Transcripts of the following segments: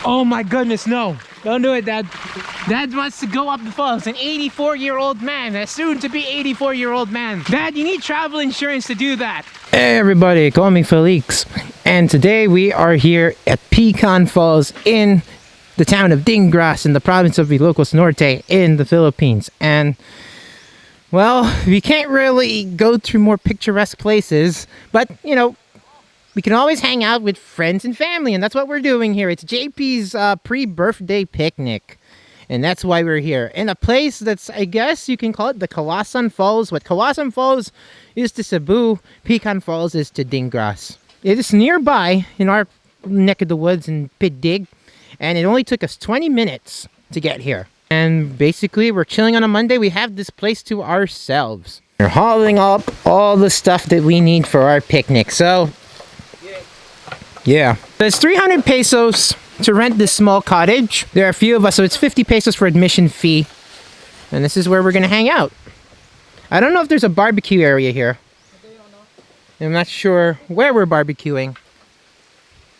Oh my goodness, no. Don't do it, Dad. Dad wants to go up the falls. An 84-year-old man, a soon-to-be 84-year-old man. Dad, you need travel insurance to do that. Hey everybody, call me Felix. And today we are here at Pikkan Falls in the town of Dingras in the province of Ilocos Norte in the Philippines. And well, we can't really go through more picturesque places, but you know, we can always hang out with friends and family, and that's what we're doing here. It's JP's pre-birthday picnic, and that's why we're here. In a place that's, I guess you can call it the Kawasan Falls. What Kawasan Falls is to Cebu, Pikkan Falls is to Dingras. It is nearby in our neck of the woods in Piddig, and it only took us 20 minutes to get here. And basically, we're chilling on a Monday. We have this place to ourselves. We're hauling up all the stuff that we need for our picnic, so yeah. There's 300 pesos to rent this small cottage. There are a few of us, so it's 50 pesos for admission fee. And this is where we're gonna hang out. I don't know if there's a barbecue area here. I'm not sure where we're barbecuing.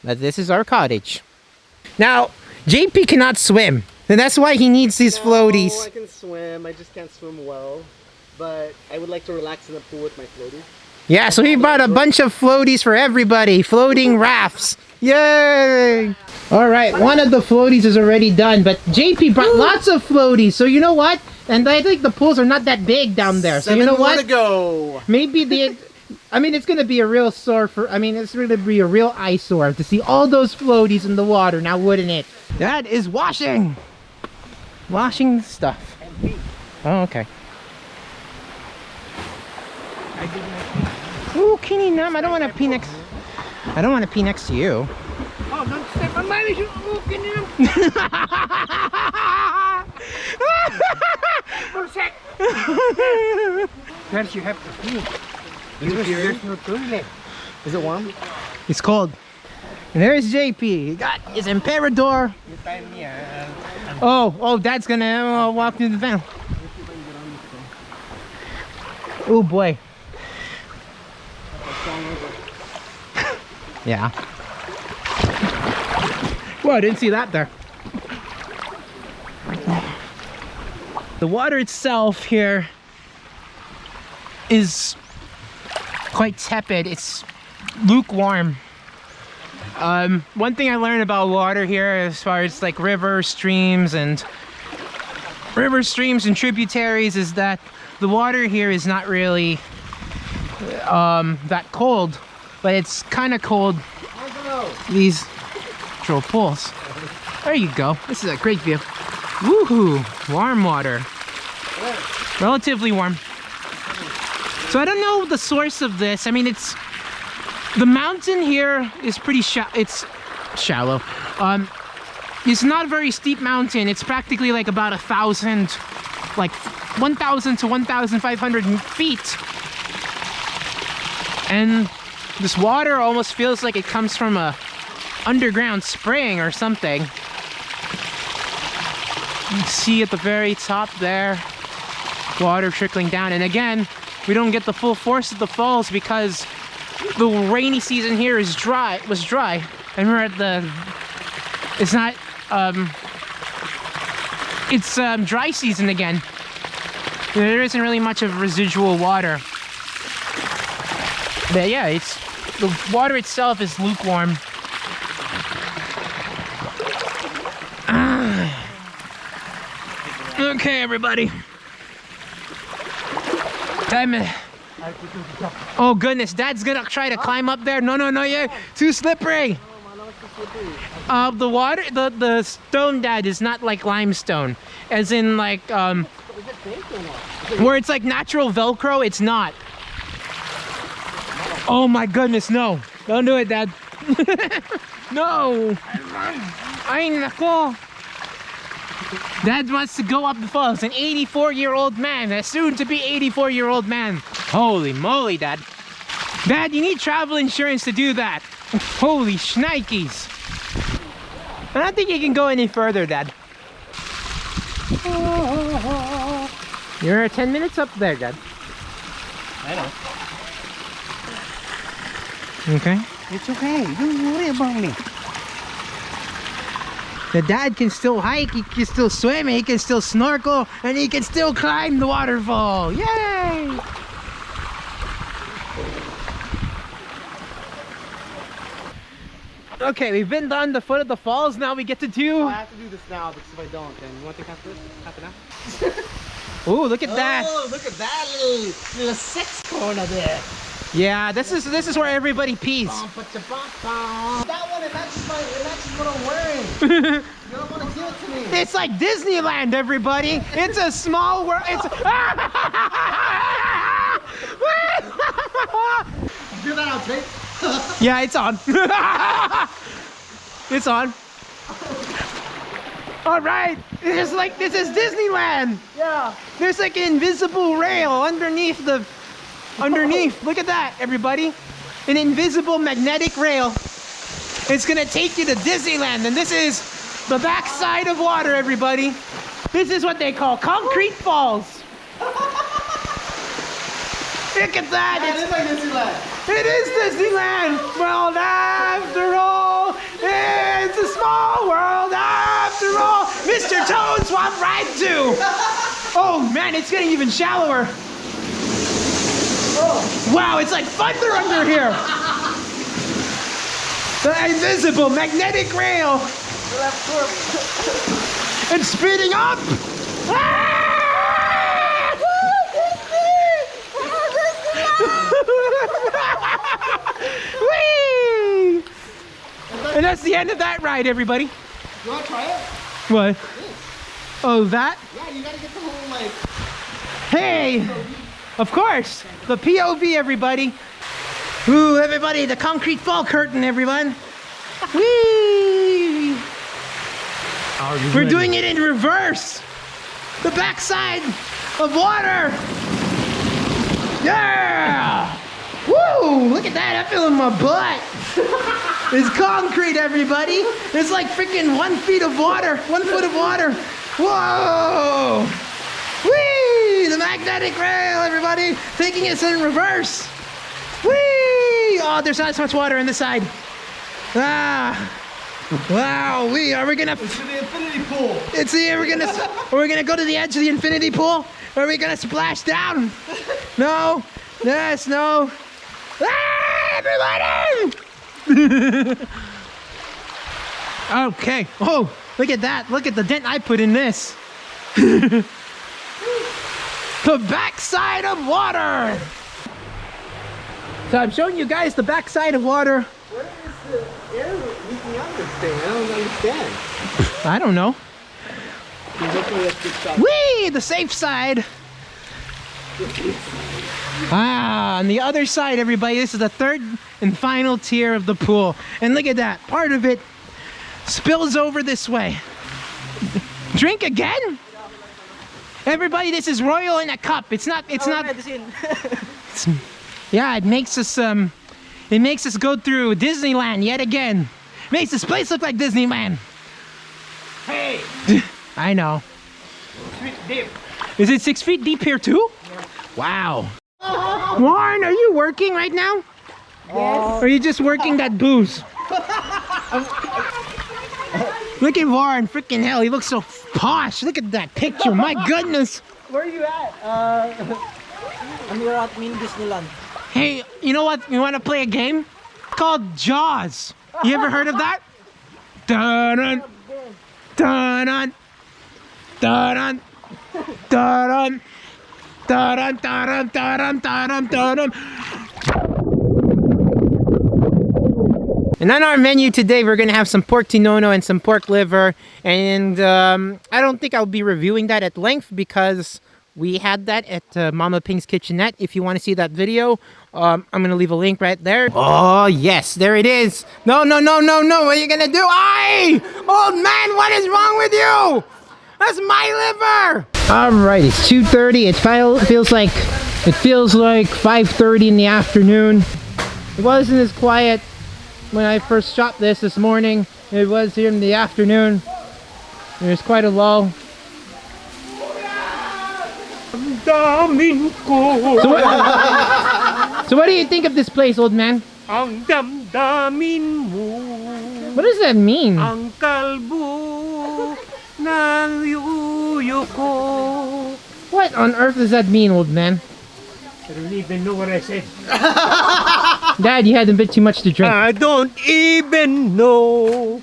But this is our cottage. Now, JP cannot swim. And that's why he needs these floaties. I can swim, I just can't swim well. But I would like to relax in the pool with my floaties. Yeah, so he brought a bunch of floaties for everybody. Floating rafts. Yay! Alright, one of the floaties is already done, but JP brought lots of floaties, so you know what? And I think the pools are not that big down there, so you know what? To go. Maybe it's gonna be a real it's gonna be a real eyesore to see all those floaties in the water, now wouldn't it? That is washing! Washing stuff. Oh, okay. Ooh, Kininam, I don't want to pee next. I don't want to pee next to you. Oh, don't step on my shoe. Oh, Kininam. First, you have to pee. There's no toilet. Is it warm? It's cold. And there's JP. He got his Emperador. Oh, Dad's gonna walk through the van. Oh boy. Yeah. Whoa, I didn't see that there. The water itself here is quite tepid. It's lukewarm. One thing I learned about water here, as far as like rivers, streams, and tributaries, is that the water here is not really that cold, but it's kind of cold. These natural pools. There you go. This is a great view. Woohoo! Warm water. Relatively warm. So I don't know the source of this. I mean, the mountain here is pretty it's shallow. It's not a very steep mountain. It's practically like about 1,000, like 1,000 to 1,500 feet. And this water almost feels like it comes from a underground spring or something. You can see at the very top there, water trickling down. And again, we don't get the full force of the falls because the rainy season here was dry, and we're at it's dry season again. There isn't really much of residual water. But yeah, the water itself is lukewarm. Okay, everybody. Oh goodness, Dad's gonna try to climb up there. No, yeah, too slippery. The water, the stone, Dad, is not like limestone, as in like where it's like natural Velcro. It's not. Oh my goodness, no! Don't do it, Dad. No. Ay nako. Dad wants to go up the falls. An 84-year-old man, a soon-to-be 84-year-old man. Holy moly, Dad. Dad, you need travel insurance to do that. Holy shnikes. I don't think you can go any further, Dad. You're 10 minutes up there, Dad. I know. Okay. It's okay. Don't worry about me. The dad can still hike, he can still swim, he can still snorkel, and he can still climb the waterfall. Yay! Okay, we've been down the foot of the falls. Now we get to do. I have to do this now because if I don't, then you want to take half an hour? Ooh, look at that! Oh, look at that little sex corner there. Yeah, this is where everybody pees. That one, it matches what I'm wearing. You don't want to give it to me. It's like Disneyland, everybody. It's a small world. It's. Do that on tape. Yeah, it's on. It's on. All right, this is Disneyland. Yeah. There's like an invisible rail underneath. Look at that, everybody. An invisible magnetic rail. It's gonna take you to Disneyland, and this is the backside of water, everybody. This is what they call concrete falls. Look at that. It is like Disneyland. It is Disneyland. Well, after all, it's a small world after all. Mr. Toad swap ride 2. Oh man, it's getting even shallower. Oh. Wow, it's like thunder under here. The invisible magnetic rail. It's speeding up. Ah! Whee! And that's the end of that ride, everybody. You want to try it? What? Oh, that? Yeah, you got to get the whole like. Hey! Of course! The POV, everybody. Ooh, everybody, the concrete fall curtain, everyone. Whee! We're doing it in reverse. The backside of water. Yeah! Woo! Look at that! I feel in my butt. It's concrete, everybody. It's like freaking 1 foot of water. 1 foot of water. Whoa! Whee! The magnetic rail, everybody, taking us in reverse. Whee! Oh, there's not so much water on the side. Ah! Wow! Are we gonna? It's the infinity pool. It's here. We're gonna go to the edge of the infinity pool. Or are we gonna splash down? No. Yes. No. Ah, everybody! Okay. Oh, look at that. Look at the dent I put in this. The backside of water. So I'm showing you guys the backside of water. Where is the air leaking out of this thing? I don't understand. I don't know. Hopefully that's good shot. Whee! The safe side. Ah, on the other side, everybody, this is the third and final tier of the pool. And look at that. Part of it spills over this way. Drink again? Everybody, this is royal in a cup. It's not. Yeah, it makes us go through Disneyland yet again. Makes this place look like Disneyland. Hey! I know. 6 feet deep. Is it 6 feet deep here too? Yeah. Wow. Warren, are you working right now? Yes. Or are you just working that booze? Look at Warren, freaking hell, he looks so posh. Look at that picture, my goodness. Where are you at? I'm here at Disneyland. Hey, you know what? You want to play a game? Called Jaws. You ever heard of that? Dun-dun, dun-dun, dun-dun, dun-dun, dun-dun, dun-dun, dun-dun, dun-dun, dun-dun. And on our menu today, we're gonna have some pork tinono and some pork liver. And I don't think I'll be reviewing that at length because we had that at Mama Ping's Kitchenette. If you want to see that video, I'm gonna leave a link right there. Oh yes, there it is. No, no, no, no, no. What are you gonna do? Aye! Old man, what is wrong with you? That's my liver. All right, it's 2:30. It feels like 5:30 in the afternoon. It wasn't as quiet when I first shot this morning. It was here in the afternoon. There's quite a lull. So what do you think of this place, old man? Ang damdamin mo, What does that mean? ang kalbo Naluyo ko. What on earth does that mean, old man? I don't even know what I said. Dad, you had a bit too much to drink. I don't even know.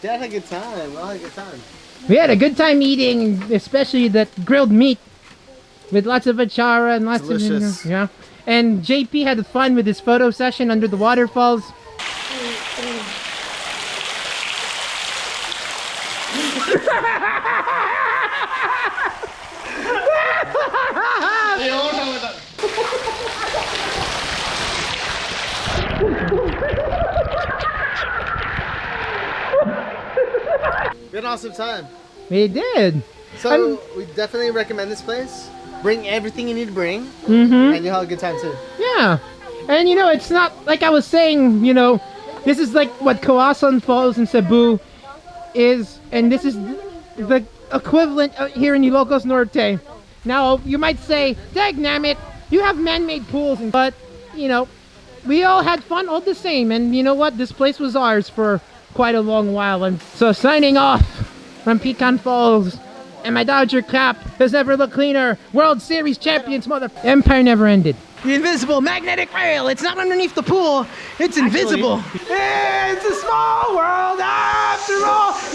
Dad had a good time. We all had a good time. We had a good time eating, especially that grilled meat with lots of achara and lots Delicious. of yeah. And JP had fun with his photo session under the waterfalls. We had an awesome time. We did. So we definitely recommend this place. Bring everything you need to bring, Mm-hmm. and you'll have a good time too. Yeah. And you know, it's not like I was saying, you know, this is like what Kawasan Falls in Cebu is, and this is the equivalent out here in Ilocos Norte. Now, you might say, dagnammit, you have man-made pools, but, you know, we all had fun all the same, and you know what? This place was ours for quite a long while, and so signing off from Pikkan Falls, and my Dodger cap has never looked cleaner. World Series champions, mother... Empire never ended. The invisible magnetic rail. It's not underneath the pool. It's invisible. It's a small world after all.